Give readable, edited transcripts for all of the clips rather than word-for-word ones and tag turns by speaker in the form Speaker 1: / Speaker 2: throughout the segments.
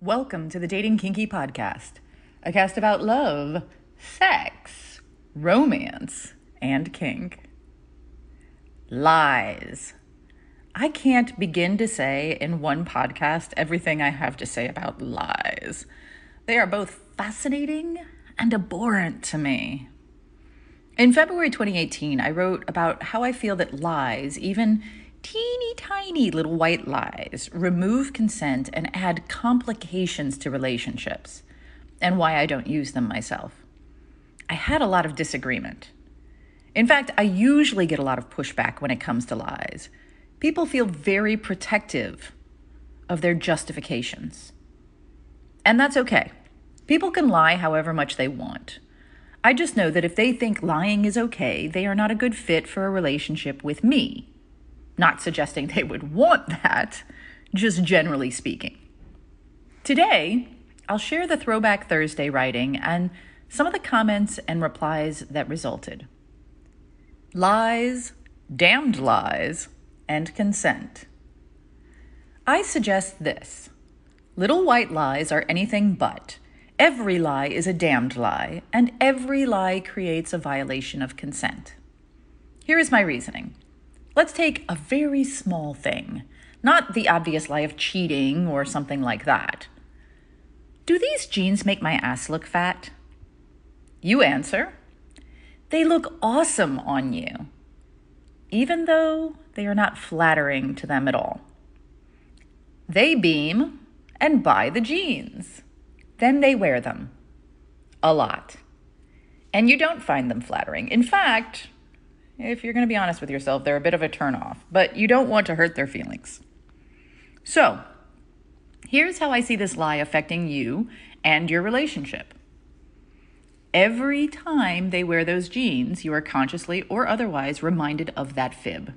Speaker 1: Welcome to the Dating Kinky Podcast, a cast about love, sex, romance, and kink. Lies. I can't begin to say in one podcast everything I have to say about lies. They are both fascinating and abhorrent to me. In February 2018, I wrote about how I feel that lies, even teeny tiny little white lies, remove consent and add complications to relationships, and why I don't use them myself. I had a lot of disagreement. In fact, I usually get a lot of pushback when it comes to lies. People feel very protective of their justifications. And that's okay. People can lie however much they want. I just know that if they think lying is okay, they are not a good fit for a relationship with me. Not suggesting they would want that, just generally speaking. Today, I'll share the Throwback Thursday writing and some of the comments and replies that resulted. Lies, damned lies, and consent. I suggest this. Little white lies are anything but. Every lie is a damned lie, and every lie creates a violation of consent. Here is my reasoning. Let's take a very small thing, not the obvious lie of cheating or something like that. Do these jeans make my ass look fat? You answer. They look awesome on you, even though they are not flattering to them at all. They beam and buy the jeans. Then they wear them. A lot. And you don't find them flattering. In fact, if you're going to be honest with yourself, they're a bit of a turnoff, but you don't want to hurt their feelings. So, here's how I see this lie affecting you and your relationship. Every time they wear those jeans, you are consciously or otherwise reminded of that fib.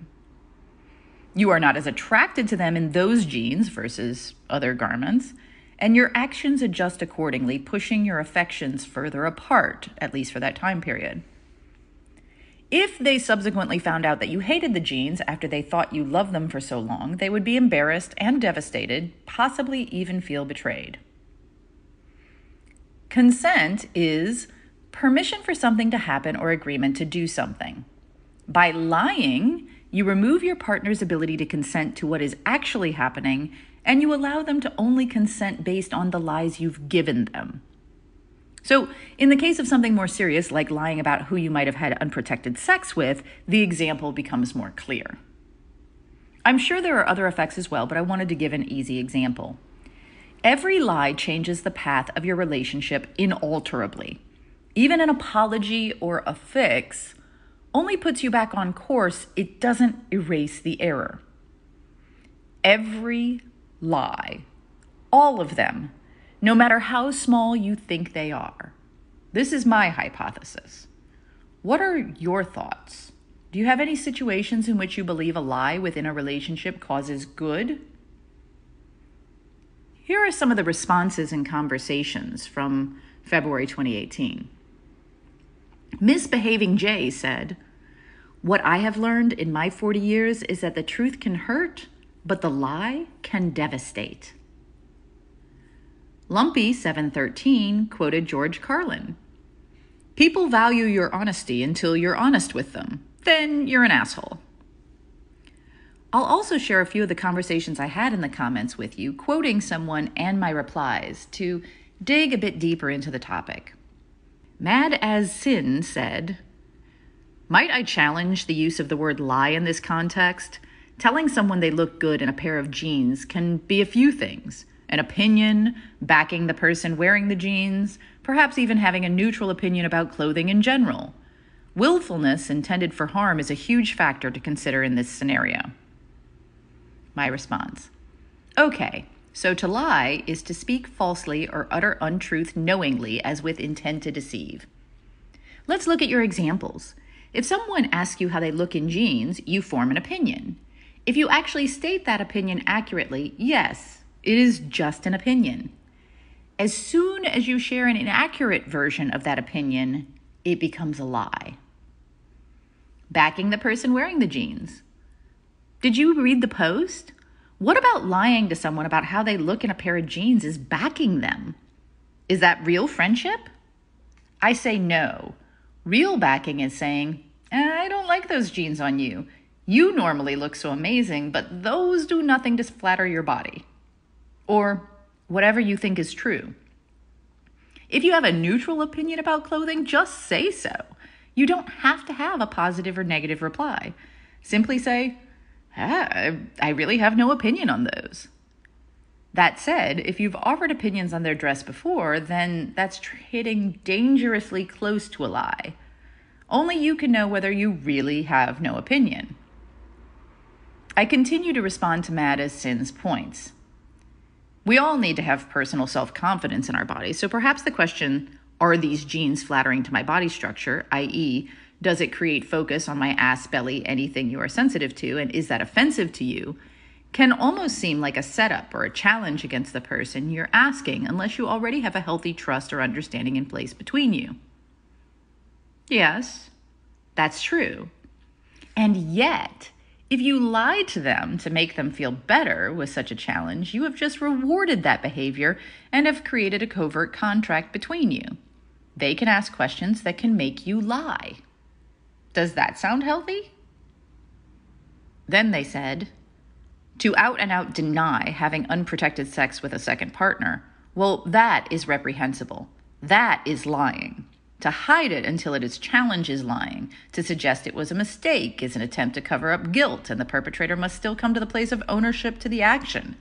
Speaker 1: You are not as attracted to them in those jeans versus other garments, and your actions adjust accordingly, pushing your affections further apart, at least for that time period. If they subsequently found out that you hated the jeans after they thought you loved them for so long, they would be embarrassed and devastated, possibly even feel betrayed. Consent is permission for something to happen or agreement to do something. By lying, you remove your partner's ability to consent to what is actually happening, and you allow them to only consent based on the lies you've given them. So, in the case of something more serious, like lying about who you might have had unprotected sex with, the example becomes more clear. I'm sure there are other effects as well, but I wanted to give an easy example. Every lie changes the path of your relationship inalterably. Even an apology or a fix only puts you back on course. It doesn't erase the error. Every lie, all of them, no matter how small you think they are. This is my hypothesis. What are your thoughts? Do you have any situations in which you believe a lie within a relationship causes good? Here are some of the responses and conversations from February 2018. Misbehaving Jay said, "What I have learned in my 40 years is that the truth can hurt, but the lie can devastate." Lumpy 713 quoted George Carlin. "People value your honesty until you're honest with them. Then you're an asshole." I'll also share a few of the conversations I had in the comments with you, quoting someone and my replies to dig a bit deeper into the topic. Mad as Sin said, "Might I challenge the use of the word lie in this context? Telling someone they look good in a pair of jeans can be a few things. An opinion, backing the person wearing the jeans, perhaps even having a neutral opinion about clothing in general. Willfulness intended for harm is a huge factor to consider in this scenario." My response: "Okay, so to lie is to speak falsely or utter untruth knowingly as with intent to deceive. Let's look at your examples. If someone asks you how they look in jeans, you form an opinion. If you actually state that opinion accurately, yes, it is just an opinion. As soon as you share an inaccurate version of that opinion, it becomes a lie." Backing the person wearing the jeans. Did you read the post? What about lying to someone about how they look in a pair of jeans is backing them? Is that real friendship? I say no. Real backing is saying, I don't like those jeans on you. You normally look so amazing, but those do nothing to flatter your body. Or whatever you think is true. If you have a neutral opinion about clothing, just say so. You don't have to have a positive or negative reply. Simply say, I really have no opinion on those. That said, if you've offered opinions on their dress before, then that's hitting dangerously close to a lie. Only you can know whether you really have no opinion. I continue to respond to Mad as Sin's points. We all need to have personal self-confidence in our bodies, so perhaps the question, are these jeans flattering to my body structure, i.e., does it create focus on my ass, belly, anything you are sensitive to, and is that offensive to you, can almost seem like a setup or a challenge against the person you're asking unless you already have a healthy trust or understanding in place between you. Yes, that's true. And yet, if you lie to them to make them feel better with such a challenge, you have just rewarded that behavior and have created a covert contract between you. They can ask questions that can make you lie. Does that sound healthy? Then they said, to out and out deny having unprotected sex with a second partner, well, that is reprehensible. That is lying. To hide it until it is challenged is lying. To suggest it was a mistake is an attempt to cover up guilt, and the perpetrator must still come to the place of ownership to the action.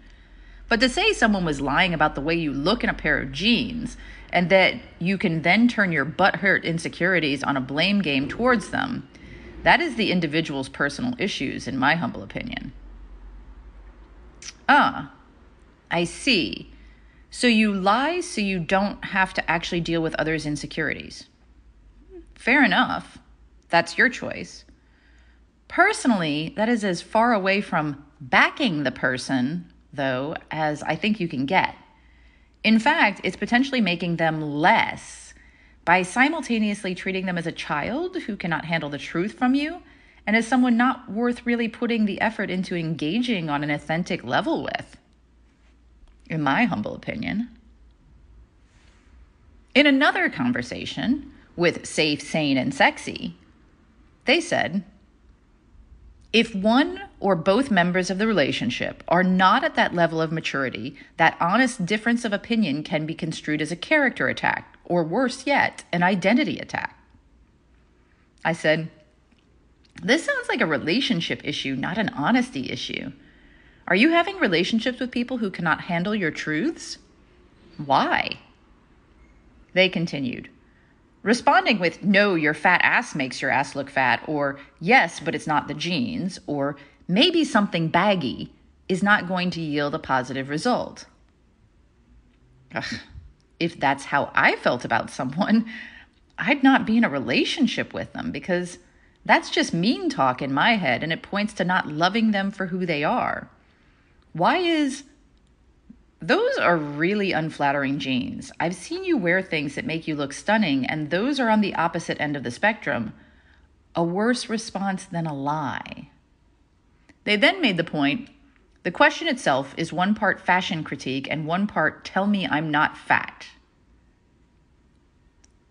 Speaker 1: But to say someone was lying about the way you look in a pair of jeans, and that you can then turn your butthurt insecurities on a blame game towards them, that is the individual's personal issues, in my humble opinion. I see. So you lie so you don't have to actually deal with others' insecurities. Fair enough. That's your choice. Personally, that is as far away from backing the person, though, as I think you can get. In fact, it's potentially making them less by simultaneously treating them as a child who cannot handle the truth from you and as someone not worth really putting the effort into engaging on an authentic level with, in my humble opinion. In another conversation with Safe, Sane, and Sexy, they said, if one or both members of the relationship are not at that level of maturity, that honest difference of opinion can be construed as a character attack, or worse yet, an identity attack. I said, this sounds like a relationship issue, not an honesty issue. Are you having relationships with people who cannot handle your truths? Why? They continued, responding with, no, your fat ass makes your ass look fat, or yes, but it's not the jeans, or maybe something baggy, is not going to yield a positive result. Ugh, if that's how I felt about someone, I'd not be in a relationship with them, because that's just mean talk in my head, and it points to not loving them for who they are. Those are really unflattering jeans. I've seen you wear things that make you look stunning, and those are on the opposite end of the spectrum. A worse response than a lie. They then made the point, the question itself is one part fashion critique and one part tell me I'm not fat.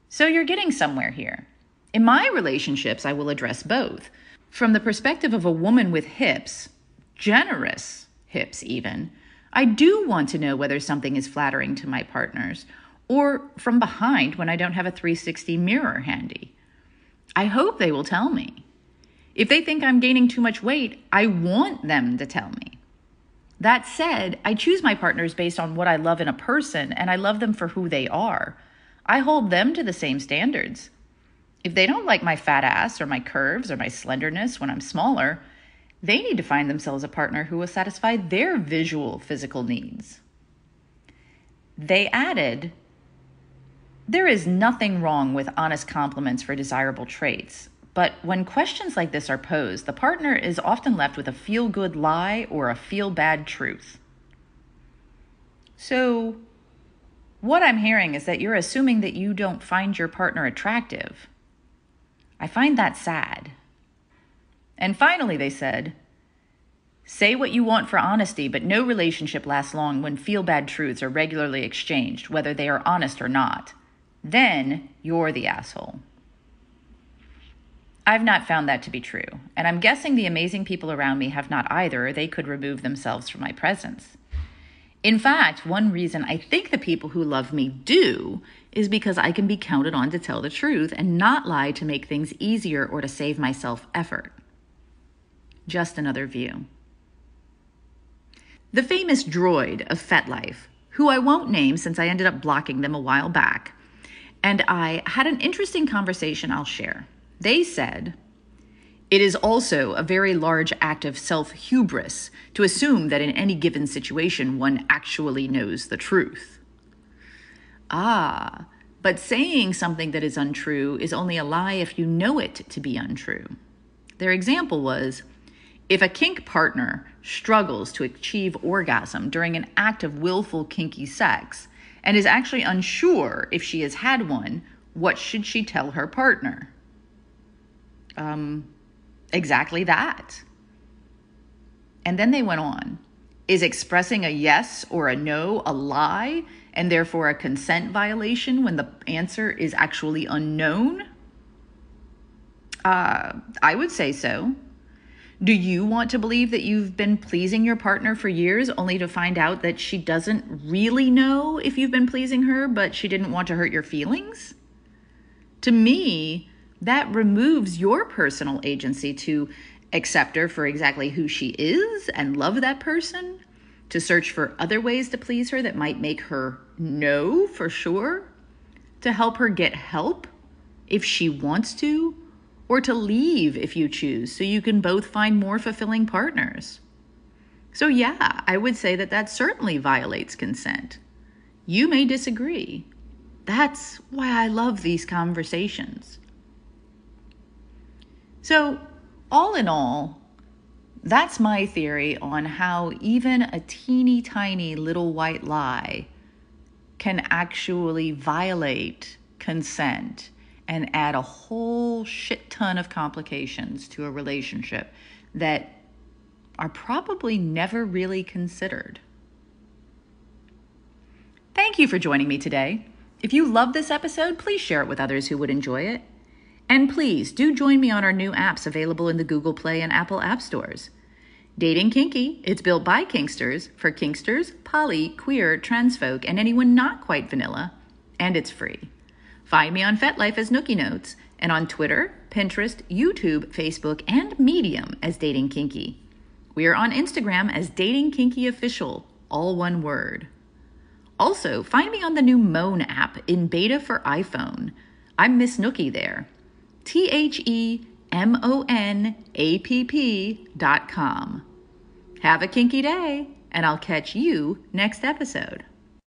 Speaker 1: So you're getting somewhere here. In my relationships, I will address both. From the perspective of a woman with hips, generous hips even, I do want to know whether something is flattering to my partners, or from behind when I don't have a 360 mirror handy. I hope they will tell me. If they think I'm gaining too much weight, I want them to tell me. That said, I choose my partners based on what I love in a person, and I love them for who they are. I hold them to the same standards. If they don't like my fat ass or my curves or my slenderness when I'm smaller, they need to find themselves a partner who will satisfy their visual physical needs. They added, there is nothing wrong with honest compliments for desirable traits, but when questions like this are posed, the partner is often left with a feel-good lie or a feel-bad truth. So, what I'm hearing is that you're assuming that you don't find your partner attractive. I find that sad. And finally, they said, Say what you want for honesty, but no relationship lasts long when feel-bad truths are regularly exchanged, whether they are honest or not. Then you're the asshole. I've not found that to be true, and I'm guessing the amazing people around me have not either, or they could remove themselves from my presence. In fact, one reason I think the people who love me do is because I can be counted on to tell the truth and not lie to make things easier or to save myself effort. Just another view. The famous droid of FetLife, who I won't name since I ended up blocking them a while back, and I had an interesting conversation I'll share. They said, "It is also a very large act of self-hubris to assume that in any given situation one actually knows the truth." But saying something that is untrue is only a lie if you know it to be untrue. Their example was, if a kink partner struggles to achieve orgasm during an act of willful kinky sex and is actually unsure if she has had one, what should she tell her partner? Exactly that. And then they went on. Is expressing a yes or a no a lie and therefore a consent violation when the answer is actually unknown? I would say so. Do you want to believe that you've been pleasing your partner for years only to find out that she doesn't really know if you've been pleasing her, but she didn't want to hurt your feelings? To me, that removes your personal agency to accept her for exactly who she is and love that person, to search for other ways to please her that might make her know for sure, to help her get help if she wants to, or to leave if you choose, so you can both find more fulfilling partners. So yeah, I would say that that certainly violates consent. You may disagree. That's why I love these conversations. So all in all, that's my theory on how even a teeny tiny little white lie can actually violate consent and add a whole shit ton of complications to a relationship that are probably never really considered. Thank you for joining me today. If you love this episode, please share it with others who would enjoy it. And please do join me on our new apps available in the Google Play and Apple App Stores. Dating Kinky, it's built by Kinksters for Kinksters, poly, queer, trans folk, and anyone not quite vanilla, and it's free. Find me on FetLife as Nookie Notes, and on Twitter, Pinterest, YouTube, Facebook, and Medium as Dating Kinky. We are on Instagram as Dating Kinky Official, all one word. Also, find me on the new Moan app in beta for iPhone. I'm Miss Nookie there. TheMonapp.com. Have a kinky day, and I'll catch you next episode.